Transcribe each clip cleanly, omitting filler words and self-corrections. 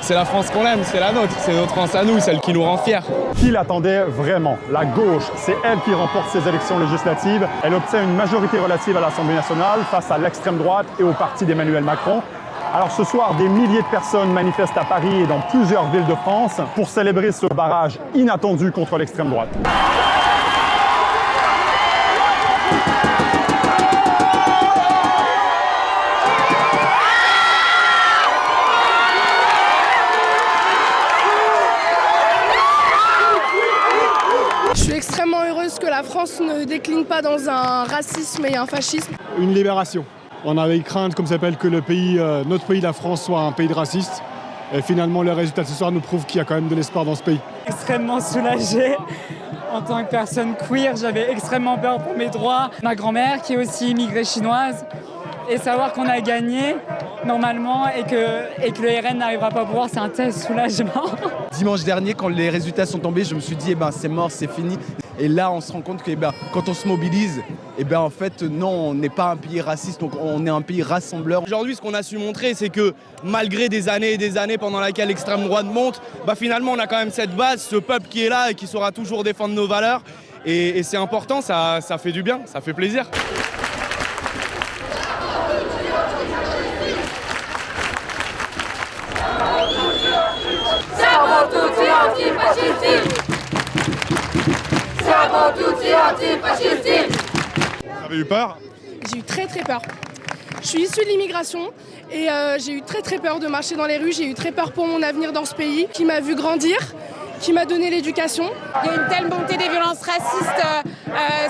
C'est la France qu'on aime, c'est la nôtre, c'est notre France à nous, celle qui nous rend fiers. Qui l'attendait vraiment? La gauche, c'est elle qui remporte ces élections législatives. Elle obtient une majorité relative à l'Assemblée nationale face à l'extrême droite et au parti d'Emmanuel Macron. Alors ce soir, des milliers de personnes manifestent à Paris et dans plusieurs villes de France pour célébrer ce barrage inattendu contre l'extrême droite. Je suis extrêmement heureuse que la France ne décline pas dans un racisme et un fascisme. Une libération. On avait crainte, comme ça s'appelle, que le pays, notre pays, la France, soit un pays de racistes. Et finalement, le résultat de ce soir nous prouve qu'il y a quand même de l'espoir dans ce pays. Extrêmement soulagée. En tant que personne queer, j'avais extrêmement peur pour mes droits. Ma grand-mère, qui est aussi immigrée chinoise, et savoir qu'on a gagné normalement et que le RN n'arrivera pas à pouvoir, c'est un tel soulagement. Dimanche dernier, quand les résultats sont tombés, je me suis dit, c'est mort, c'est fini. Et là, on se rend compte que quand on se mobilise, en fait, non, on n'est pas un pays raciste, donc on est un pays rassembleur. Aujourd'hui, ce qu'on a su montrer, c'est que malgré des années et des années pendant lesquelles l'extrême droite monte, finalement, on a quand même cette base, ce peuple qui est là et qui saura toujours défendre nos valeurs. Et c'est important, ça fait du bien, ça fait plaisir. Vous avez eu peur? J'ai eu très peur. Je suis issue de l'immigration et j'ai eu très peur de marcher dans les rues. J'ai eu très peur pour mon avenir dans ce pays qui m'a vu grandir, qui m'a donné l'éducation. Il y a une telle montée des violences racistes,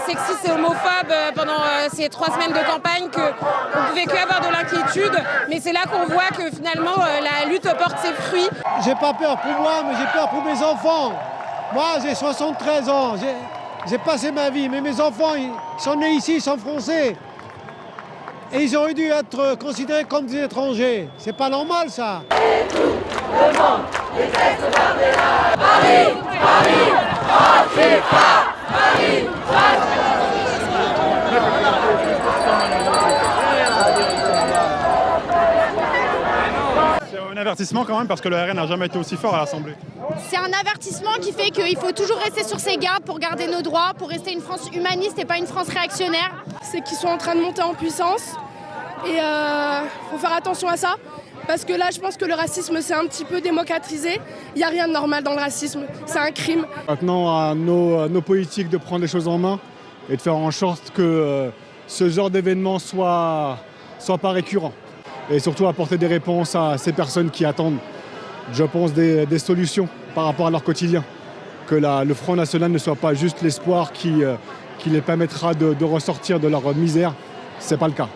sexistes et homophobes pendant ces 3 semaines de campagne qu'on ne pouvait que avoir de l'inquiétude. Mais c'est là qu'on voit que finalement la lutte porte ses fruits. J'ai pas peur pour moi, mais j'ai peur pour mes enfants. Moi, j'ai 73 ans. J'ai passé ma vie, mais mes enfants, ils sont nés ici, ils sont français. Et ils auraient dû être considérés comme des étrangers. C'est pas normal, ça. Et tout le monde, les textes Paris, Paris, Antifa, Paris, C'est un avertissement quand même parce que le RN n'a jamais été aussi fort à l'Assemblée. C'est un avertissement qui fait qu'il faut toujours rester sur ses gardes pour garder nos droits, pour rester une France humaniste et pas une France réactionnaire. C'est qu'ils sont en train de monter en puissance et faut faire attention à ça. Parce que là, je pense que le racisme s'est un petit peu démocratisé. Il n'y a rien de normal dans le racisme, c'est un crime. Maintenant, à nos politiques de prendre les choses en main et de faire en sorte que ce genre d'événement soit pas récurrent. Et surtout apporter des réponses à ces personnes qui attendent, je pense, des solutions par rapport à leur quotidien. Que le Front National ne soit pas juste l'espoir qui les permettra de ressortir de leur misère. Ce n'est pas le cas.